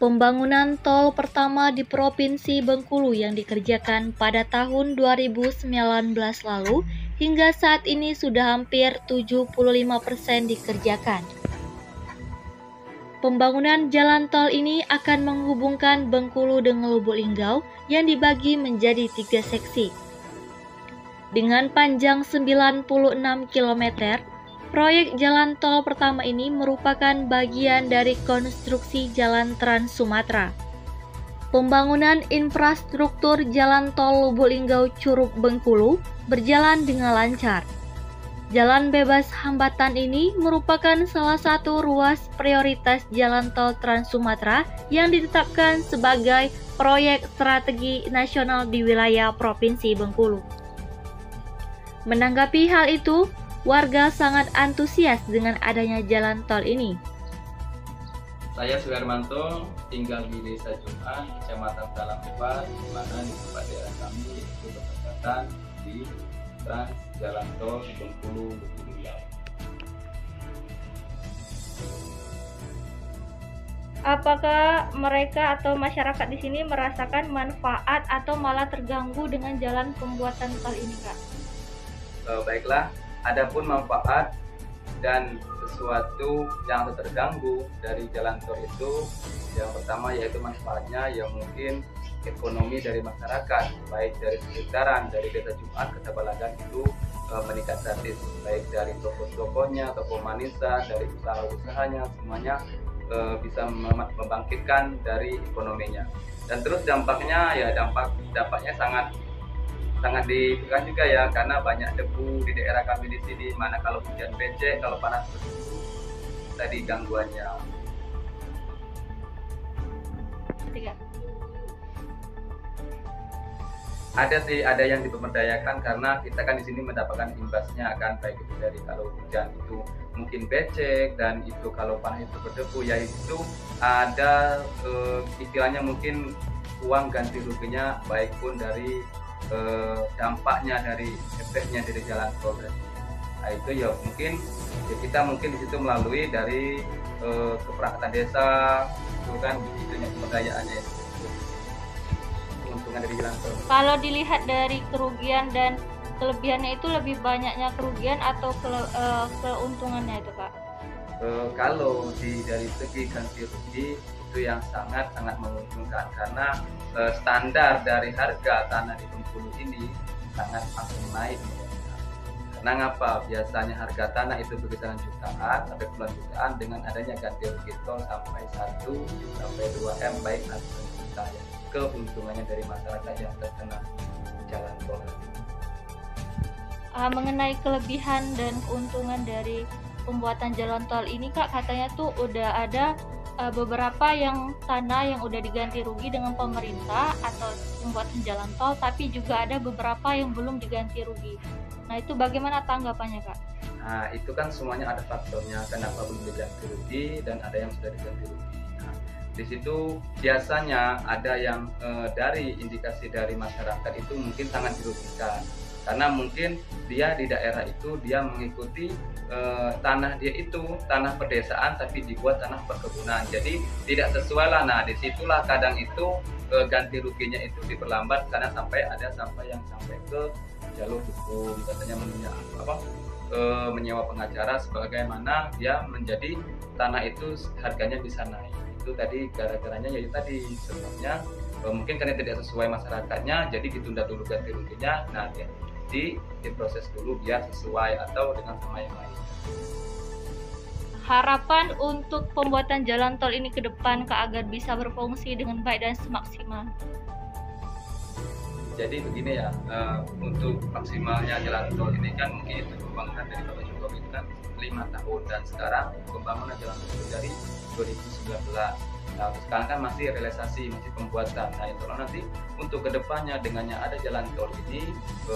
Pembangunan tol pertama di Provinsi Bengkulu yang dikerjakan pada tahun 2019 lalu hingga saat ini sudah hampir 75% dikerjakan. Pembangunan jalan tol ini akan menghubungkan Bengkulu dengan Lubuk Linggau yang dibagi menjadi 3 seksi. Dengan panjang 96 km, proyek jalan tol pertama ini merupakan bagian dari konstruksi Jalan Trans Sumatera. Pembangunan infrastruktur jalan tol Lubuk Linggau Curug Bengkulu berjalan dengan lancar. Jalan bebas hambatan ini merupakan salah satu ruas prioritas jalan tol Trans Sumatera yang ditetapkan sebagai proyek strategi nasional di wilayah Provinsi Bengkulu. Menanggapi hal itu, warga sangat antusias dengan adanya jalan tol ini. Saya Suhermanto, tinggal di Desa Jumat, Kecamatan Talangkupat, di mana di tempat daerah kami itu berdekatan di trans jalan tol Bengkulu Lubuk Linggau. Apakah mereka atau masyarakat di sini merasakan manfaat atau malah terganggu dengan jalan pembuatan tol ini, Kak? Baiklah, adapun manfaat dan sesuatu yang terganggu dari jalan tol itu, yang pertama yaitu manfaatnya yang mungkin ekonomi dari masyarakat, baik dari sekitaran, dari Desa Jumat ke Tabalagan itu meningkat drastis, baik dari toko-tokonya, toko manisan, dari usaha-usahanya, semuanya bisa membangkitkan dari ekonominya. Dan terus dampaknya sangat dibutuhkan juga ya, karena banyak debu di daerah kami di sini, mana kalau hujan becek, kalau panas tadi gangguannya. Ada yang diperdayakan karena kita kan di sini mendapatkan imbasnya kan, baik itu dari kalau hujan itu mungkin becek, dan itu kalau panas itu berdebu, yaitu ada istilahnya mungkin uang ganti ruginya, baik pun dari dampaknya dari efeknya dari jalan tol. Nah itu ya mungkin ya kita di situ melalui dari keperangkatan desa itu kan, itunya keberdayaannya itu, keuntungan dari jalan tol. Kalau dilihat dari kerugian dan kelebihannya itu lebih banyaknya kerugian atau keuntungannya itu, Kak? Kalau dari segi ganti rugi itu yang sangat menguntungkan, karena standar dari harga tanah di Bengkulu ini sangat langsung naik. Karena ngapa? Biasanya harga tanah itu berkisaran jutaan sampai puluhan jutaan, dengan adanya ganti rugi tol sampai 1 sampai 2 M, baik atau juta, ya. Keuntungannya dari masyarakat yang terkena jalan tol. Mengenai kelebihan dan keuntungan dari pembuatan jalan tol ini, Kak, katanya tuh udah ada beberapa yang tanah yang udah diganti rugi dengan pemerintah atau pembuatan jalan tol, tapi juga ada beberapa yang belum diganti rugi. Nah itu bagaimana tanggapannya, Kak? Nah itu kan semuanya ada faktornya kenapa belum diganti rugi dan ada yang sudah diganti rugi. Nah di situ biasanya ada yang dari indikasi dari masyarakat itu mungkin sangat dirugikan, karena mungkin dia di daerah itu dia mengikuti tanah dia itu tanah pedesaan tapi dibuat tanah perkebunan, jadi tidak sesuai lah. Nah disitulah kadang itu ganti ruginya itu diperlambat, karena sampai yang sampai ke jalur hukum, katanya menyewa pengacara sebagaimana dia menjadi tanah itu harganya bisa naik. Itu tadi gara-garanya yaitu tadi sebabnya mungkin karena tidak sesuai masyarakatnya, jadi ditunda dulu ganti ruginya. Nah diproses dulu biar sesuai atau dengan sama yang lain. Harapan untuk pembuatan jalan tol ini ke depan, Kak, agar bisa berfungsi dengan baik dan semaksimal. Jadi begini ya, untuk maksimalnya jalan tol ini kan mungkin itu pembangunan dari Bapak Jokowi itu kan 5 tahun, dan sekarang pembangunan jalan tol itu dari 2019. Nah, sekarang kan masih realisasi, masih pembuatan. Nah, itu nanti untuk kedepannya dengannya ada jalan tol ini,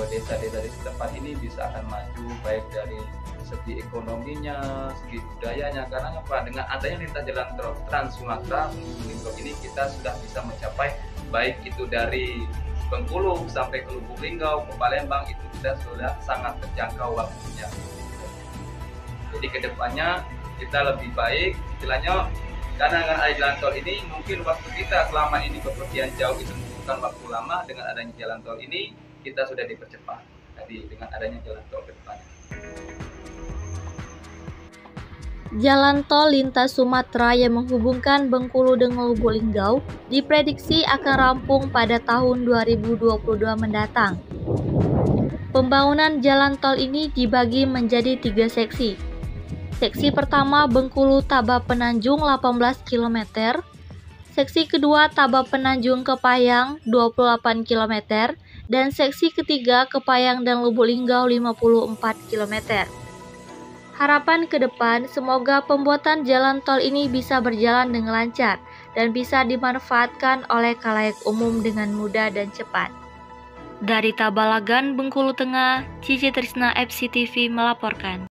desa-desa di setempat ini bisa akan maju, baik dari segi ekonominya, segi budayanya. Karena apa? Dengan adanya lintas jalan tol Trans Sumatera ini kita sudah bisa mencapai baik itu dari Bengkulu sampai ke Lubuk Linggau, ke Palembang, itu kita sudah sangat terjangkau waktunya. Jadi kedepannya kita lebih baik, istilahnya Karena dengan ada jalan tol ini, mungkin waktu kita selama ini bepergian jauh itu membutuhkan waktu lama. Dengan adanya jalan tol ini, kita sudah dipercepat. Jadi dengan adanya jalan tol ke depannya. Jalan tol lintas Sumatera yang menghubungkan Bengkulu dengan Lubuk Linggau diprediksi akan rampung pada tahun 2022 mendatang. Pembangunan jalan tol ini dibagi menjadi 3 seksi. Seksi pertama Bengkulu Tabab Penanjung 18 km, seksi kedua Tabab Penanjung Kepayang 28 km, dan seksi ketiga Kepayang dan Lubuk Linggau 54 km. Harapan ke depan semoga pembuatan jalan tol ini bisa berjalan dengan lancar dan bisa dimanfaatkan oleh khalayak umum dengan mudah dan cepat. Dari Tabalagan, Bengkulu Tengah, Cici Trisna FCTV melaporkan.